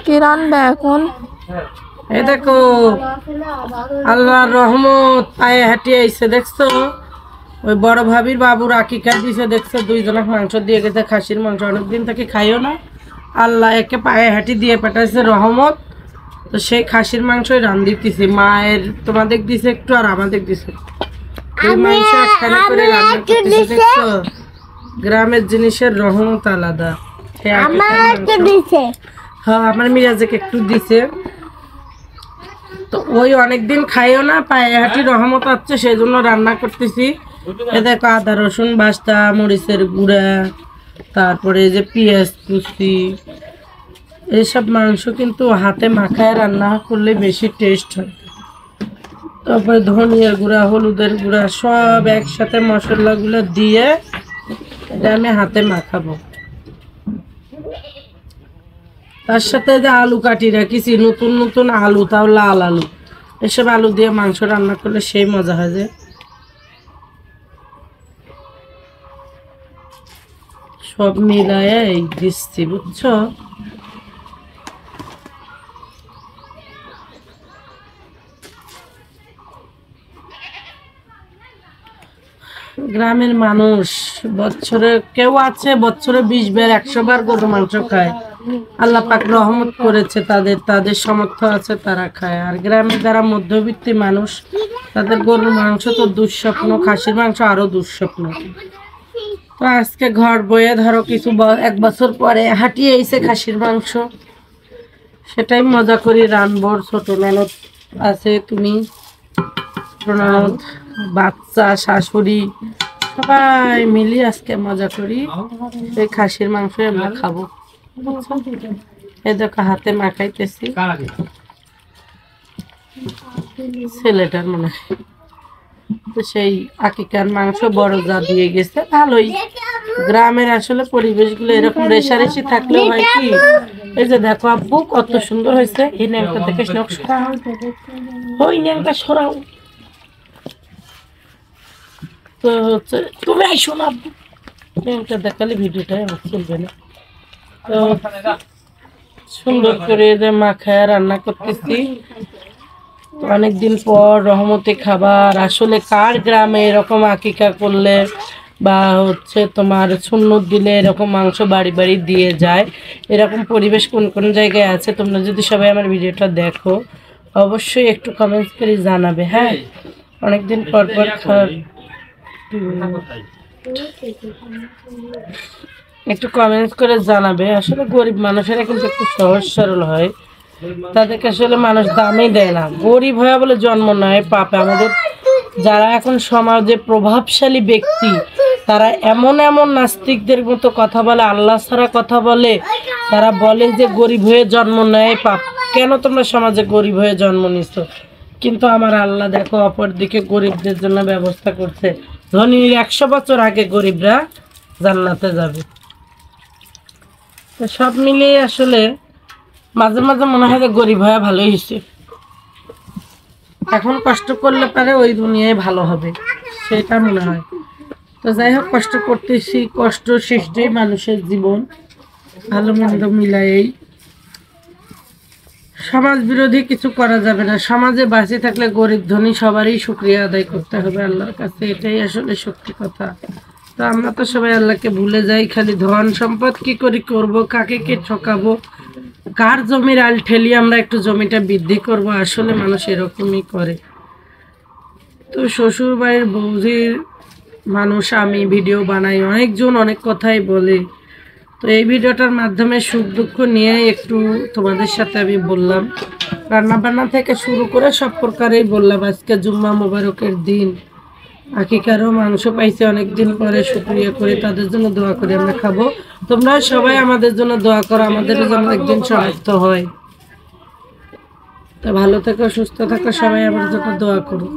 কি রান্না এখন? এই দেখো আল্লাহর রহমত, পায়ে হাঁটিয়ে আইছে দেখছো। ওই বড় ভাবির বাবুর আকিকা দিছে দেখছো, 2 জনক মাংস দিয়ে গেছে, খাসির মাংস। অনেকদিন থেকে খাইও না, আল্লাহ একে পায়ে হাঁটি দিয়ে পাঠাইছে রহমত। তো সেই খাসির মাংসই রান্ধিতেছি, মায়ের তোমাদের দিছে একটু আর আমাদের দিছে। এই মাংস একখানে করে রান্না করতেছি দেখছো। গ্রামের জিনিসের রহমত আলাদা। হ্যাঁ, আমার মিরাজকে একটু দিছে। তো ওই অনেকদিন খাইও না, পায়ে হাঁটি রহমত আছে, সেই জন্য রান্না করতেছি। এ দেখো আদা রসুন বাস্তা, মরিচের গুঁড়া, তারপরে যে পেঁয়াজ কুচি, এইসব মাংস কিন্তু হাতে মাখায় রান্না করলে বেশি টেস্ট হয়। তারপরে ধনিয়ার গুঁড়া, হলুদের গুঁড়া সব একসাথে মশলাগুলো দিয়ে এটা আমি হাতে মাখাবো। তার সাথে যে আলু কাটি রাখিছি, নতুন নতুন আলু, তাও লাল আলু, এসব আলু দিয়ে মাংস রান্না করলে সেই মজা হয় যে। সব মিলায় এই দিচ্ছি বুঝছো। গ্রামের মানুষ বছরে কেউ আছে বছরে 20 বার 100 বার গরু মাংস খায়। আল্লাহ পাক রহমত করেছে, তাদের সামর্থ্য আছে, তারা খায়। আর গ্রামের যারা মধ্যবিত্ত মানুষ, তাদের গরুর মাংস তো দুঃস্বপ্ন, খাসির মাংস আরো দুঃস্বপ্ন। তো আজকে ঘর বয়ে ধরো কিছু 1 বছর পরে হাঁটিয়ে এসে খাসির মাংস, সেটাই মজা করি রানবো। ছোট ননদ আছে, তুমি, ননদ, বাচ্চা, শাশুড়ি, সবাই মিলে আজকে মজা করি। এই খাসির মাংস আমরা খাবো। এই দেখো হাতে মাখাইতেছি, ছেলেটার মনে হয়। তো সেই আকিকার মাংস বড় যা দিয়ে গেছে, ভালোই। গ্রামের আসলে পরিবেশগুলো এরকম রেশারেশি থাকলে হয় কি, এই যে দেখো আব্বু কত সুন্দর হয়েছে। এই ন্যাংটা দেখে সরাও, ওই ন্যাংটা সরাও। তো হচ্ছে তুমি আইসো না আব্বু, ন্যাংটা দেখালে ভিডিওটাই আমার চলবে না। তো সুন্দর করে যে মাখায় রান্না করতেছি। অনেকদিন পর রহমতে খাবার। আসলে কার গ্রামে এরকম আকিকা করলে বা হচ্ছে তোমার সুন্নত দিলে এরকম মাংস বাড়ি বাড়ি দিয়ে যায়, এরকম পরিবেশ কোন কোন জায়গায় আছে, তোমরা যদি সবাই আমার ভিডিওটা দেখো অবশ্যই একটু কমেন্টস করে জানাবে। হ্যাঁ, অনেকদিন পর পর একটু কমেন্টস করে জানাবে। আসলে গরিব মানুষেরা কিন্তু একটু সহজ সরল হয়, তাদেরকে আসলে মানুষ দামই দেয় না। গরিব হয়ে বলে জন্ম নয় পাপে। আমাদের যারা এখন সমাজে প্রভাবশালী ব্যক্তি, তারা এমন এমন নাস্তিকদের মতো কথা বলে, আল্লাহ ছাড়া কথা বলে। তারা বলে যে গরিব হয়ে জন্ম নেয় পাপ। কেন তোমরা সমাজে গরিব হয়ে জন্ম নিচ্ছ? কিন্তু আমার আল্লাহ দেখো অপর দিকে গরিবদের জন্য ব্যবস্থা করছে। ধনীর 100 বছর আগে গরিবরা জান্নাতে যাবে। তো সব মিলিয়ে আসলে মাঝে মাঝে মনে হয় যে গরিব হয়ে ভালোই হয়েছে। এখন কষ্ট করলে পারে ওই দুনিয়ায় ভালো হবে, সেটা মনে হয়। তো যাই হোক, কষ্ট করতেছি, কষ্ট সৃষ্টি মানুষের জীবন, ভালো মন্দ মিলাই। সমাজ বিরোধী কিছু করা যাবে না। সমাজে বাঁচে থাকলে গরিব ধনী সবারই শুকরিয়া আদায় করতে হবে আল্লাহর কাছে, এটাই আসলে সত্যি কথা। তো আমরা তো সবাই আল্লাহকে ভুলে যাই, খালি ধন সম্পদ কি করে করব, কাকে কে ঠকাবো, কার জমির আল ঠেলিয়ে আমরা একটু জমিটা বৃদ্ধি করব। আসলে মানুষ এরকমই করে। তো শ্বশুর বাড়ির বৌদির মানুষ আমি ভিডিও বানাই, অনেকজন অনেক কথাই বলে। তো এই ভিডিওটার মাধ্যমে সুখ দুঃখ নিয়ে একটু তোমাদের সাথে আমি বললাম। রান্নাবান্না থেকে শুরু করে সব প্রকারেই বললাম। আজকে জুম্মা মোবারকের দিন, আকিকারও মাংস পাইছে অনেকদিন পরে, শুকরিয়া করে তাদের জন্য দোয়া করে আমরা খাবো। তোমরা সবাই আমাদের জন্য দোয়া করো, আমাদেরও যেন একদিন শনাক্ত হয়। তা ভালো থাকো, সুস্থ থাকো, সবাই আমার জন্য দোয়া করো।